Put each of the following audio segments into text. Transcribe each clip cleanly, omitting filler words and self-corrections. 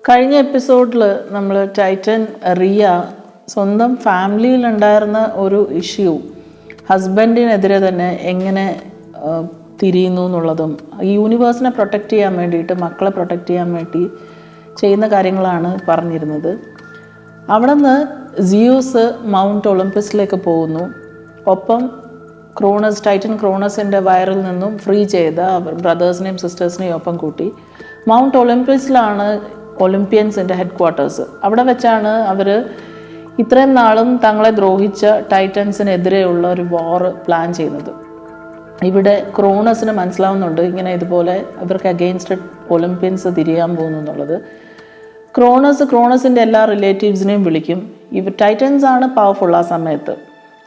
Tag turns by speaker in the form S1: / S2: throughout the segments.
S1: കഴിഞ്ഞ എപ്പിസോഡിൽ നമ്മൾ ടൈറ്റൻ റിയ സ്വന്തം ഫാമിലിയിലുണ്ടായിരുന്ന ഒരു ഇഷ്യൂ ഹസ്ബൻഡിനെതിരെ തന്നെ എങ്ങനെ തിരിയുന്നു എന്നുള്ളതും ഈ യൂണിവേഴ്സിനെ പ്രൊട്ടക്റ്റ് ചെയ്യാൻ വേണ്ടിയിട്ട്, മക്കളെ പ്രൊട്ടക്റ്റ് ചെയ്യാൻ വേണ്ടി ചെയ്യുന്ന കാര്യങ്ങളാണ് പറഞ്ഞിരുന്നത്. അവിടെ നിന്ന് സിയൂസ് മൗണ്ട് ഒളിമ്പസിലേക്ക് പോകുന്നു. ഒപ്പം ടൈറ്റൻ ക്രോണസിൻ്റെ വയറിൽ നിന്നും ഫ്രീ ചെയ്ത ബ്രദേഴ്സിനെയും സിസ്റ്റേഴ്സിനെയും ഒപ്പം കൂട്ടി മൗണ്ട് ഒളിമ്പസിലാണ് ഒളിമ്പ്യൻസിൻ്റെ ഹെഡ് ക്വാർട്ടേഴ്സ്. അവിടെ വെച്ചാണ് അവർ ഇത്രയും നാളും തങ്ങളെ ദ്രോഹിച്ച ടൈറ്റൻസിനെതിരെയുള്ള ഒരു വാർ പ്ലാൻ ചെയ്യുന്നത്. ഇവിടെ ക്രോണസിന് മനസ്സിലാവുന്നുണ്ട് ഇങ്ങനെ ഇതുപോലെ ഇവർക്ക് അഗെയിൻസ്റ്റ് ഒളിമ്പ്യൻസ് തിരിയാൻ പോകുന്നു എന്നുള്ളത്. ക്രോണസിൻ്റെ എല്ലാ റിലേറ്റീവ്സിനെയും വിളിക്കും. ടൈറ്റൻസ് ആണ് പവർഫുൾ ആ സമയത്ത്.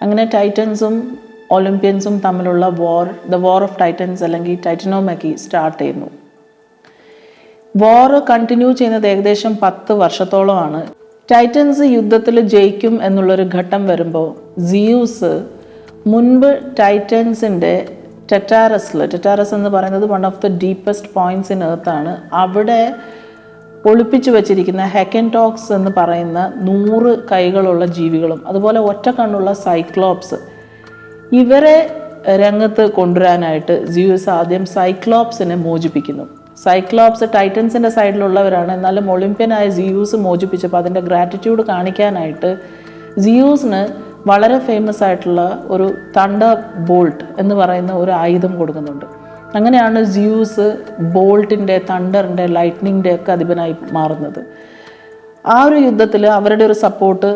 S1: അങ്ങനെ ടൈറ്റൻസും ഒളിമ്പ്യൻസും തമ്മിലുള്ള ദ വാർ ഓഫ് ടൈറ്റൻസ് അല്ലെങ്കിൽ ടൈറ്റനോമക്കി സ്റ്റാർട്ട് ചെയ്യുന്നു. വാർ കണ്ടിന്യൂ ചെയ്യുന്നത് ഏകദേശം 10 വർഷത്തോളമാണ്. ടൈറ്റൻസ് യുദ്ധത്തിൽ ജയിക്കും എന്നുള്ളൊരു ഘട്ടം വരുമ്പോൾ സിയൂസ് മുൻപ് ടൈറ്റൻസിൻ്റെ ടെറ്റാറസ് എന്ന് പറയുന്നത് one of the deepest points in എർത്താണ്. അവിടെ ഒളിപ്പിച്ചു വച്ചിരിക്കുന്ന ഹെക്കൻടോക്സ് എന്ന് പറയുന്ന 100 കൈകളുള്ള ജീവികളും അതുപോലെ ഒറ്റ കണ്ണുള്ള സൈക്ലോപ്സ്, ഇവരെ രംഗത്ത് കൊണ്ടുവരാനായിട്ട് സിയൂസ് ആദ്യം സൈക്ലോപ്സിനെ മോചിപ്പിക്കുന്നു. സൈക്ലോപ്സ് ടൈറ്റൻസിൻ്റെ സൈഡിലുള്ളവരാണ്, എന്നാലും ഒളിമ്പ്യനായ സിയൂസ് മോചിപ്പിച്ചപ്പോൾ അതിൻ്റെ ഗ്രാറ്റിറ്റ്യൂഡ് കാണിക്കാനായിട്ട് സിയൂസിന് വളരെ ഫേമസ് ആയിട്ടുള്ള ഒരു തണ്ടർ ബോൾട്ട് എന്ന് പറയുന്ന ഒരു ആയുധം കൊടുക്കുന്നുണ്ട്. അങ്ങനെയാണ് സിയൂസ് ബോൾട്ടിൻ്റെ, തണ്ടറിൻ്റെ, ലൈറ്റ്നിങ്ങിൻ്റെ ഒക്കെ അധിപനായി മാറുന്നത്. ആ ഒരു യുദ്ധത്തിൽ അവരുടെ ഒരു സപ്പോർട്ട്,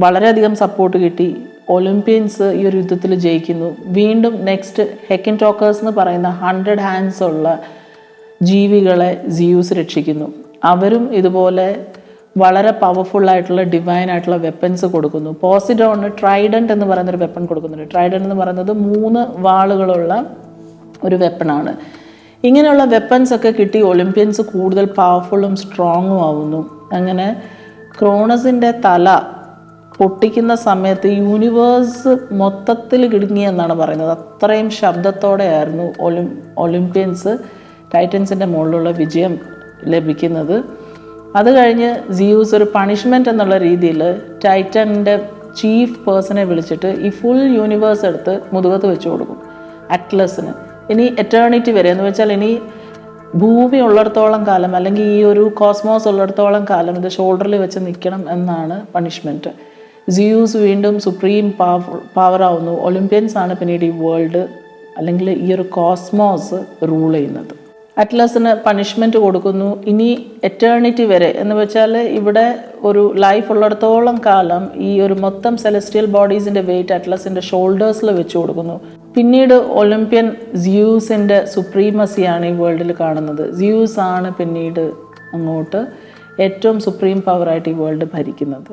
S1: വളരെയധികം സപ്പോർട്ട് കിട്ടി. ഒളിമ്പ്യൻസ് ഈ ഒരു യുദ്ധത്തിൽ ജയിക്കുന്നു. വീണ്ടും നെക്സ്റ്റ് ഹെക്കൻടോക്കേഴ്സ് എന്ന് പറയുന്ന 100 ഹാൻഡ്സ് ഉള്ള ജീവികളെ സിയൂസ് രക്ഷിക്കുന്നു. അവരും ഇതുപോലെ വളരെ പവർഫുള്ളായിട്ടുള്ള ഡിവൈൻ ആയിട്ടുള്ള വെപ്പൻസ് കൊടുക്കുന്നു. പോസിഡോണ് ട്രൈഡൻറ്റ് എന്ന് പറയുന്നൊരു വെപ്പൺ കൊടുക്കുന്നുണ്ട്. ട്രൈഡൻറ്റ് എന്ന് പറയുന്നത് 3 വാളുകളുള്ള ഒരു വെപ്പണാണ്. ഇങ്ങനെയുള്ള വെപ്പൻസ് ഒക്കെ കിട്ടി ഒളിമ്പ്യൻസ് കൂടുതൽ പവർഫുള്ളും സ്ട്രോങ്ങും ആവുന്നു. അങ്ങനെ ക്രോണസിൻ്റെ തല പൊട്ടിക്കുന്ന സമയത്ത് യൂണിവേഴ്സ് മൊത്തത്തിൽ കിടുങ്ങിയെന്നാണ് പറയുന്നത്. അത്രയും ശബ്ദത്തോടെയായിരുന്നു ഒളിമ്പ്യൻസ് ടൈറ്റൻസിൻ്റെ മുകളിലുള്ള വിജയം ലഭിക്കുന്നത്. അത് കഴിഞ്ഞ് സിയൂസ് ഒരു പണിഷ്മെൻറ്റ് എന്നുള്ള രീതിയിൽ ടൈറ്റൻ്റെ ചീഫ് പേഴ്സണെ വിളിച്ചിട്ട് ഈ ഫുൾ യൂണിവേഴ്സ് എടുത്ത് മുതുകത്ത് വെച്ച് കൊടുക്കും അറ്റ്ലസിന്. ഇനി എറ്റേണിറ്റി വരെ എന്ന് വെച്ചാൽ ഇനി ഭൂമി ഉള്ളിടത്തോളം കാലം അല്ലെങ്കിൽ ഈ ഒരു കോസ്മോസ് ഉള്ളിടത്തോളം കാലം ഇത് ഷോൾഡറിൽ വെച്ച് നിൽക്കണം എന്നാണ് പണിഷ്മെൻറ്റ്. സിയൂസ് വീണ്ടും സുപ്രീം പവർ ആവുന്നു. ഒളിമ്പ്യൻസ് ആണ് പിന്നീട് ഈ വേൾഡ് അല്ലെങ്കിൽ ഈ ഒരു കോസ്മോസ് റൂൾ ചെയ്യുന്നത്. അറ്റ്ലസിന് പണിഷ്മെൻറ്റ് കൊടുക്കുന്നു. ഇനി എറ്റേണിറ്റി വരെ എന്ന് വെച്ചാൽ ഇവിടെ ഒരു ലൈഫ് ഉള്ളിടത്തോളം കാലം ഈ ഒരു മൊത്തം സെലസ്റ്റിയൽ ബോഡീസിൻ്റെ വെയിറ്റ് അറ്റ്ലസിൻ്റെ ഷോൾഡേഴ്സിൽ വെച്ച് കൊടുക്കുന്നു. പിന്നീട് ഒളിമ്പ്യൻ സിയൂസിൻ്റെ സുപ്രീമസിയാണ് ഈ വേൾഡിൽ കാണുന്നത്. സിയൂസ് ആണ് പിന്നീട് അങ്ങോട്ട് ഏറ്റവും സുപ്രീം പവറായിട്ട് ഈ വേൾഡ് ഭരിക്കുന്നത്.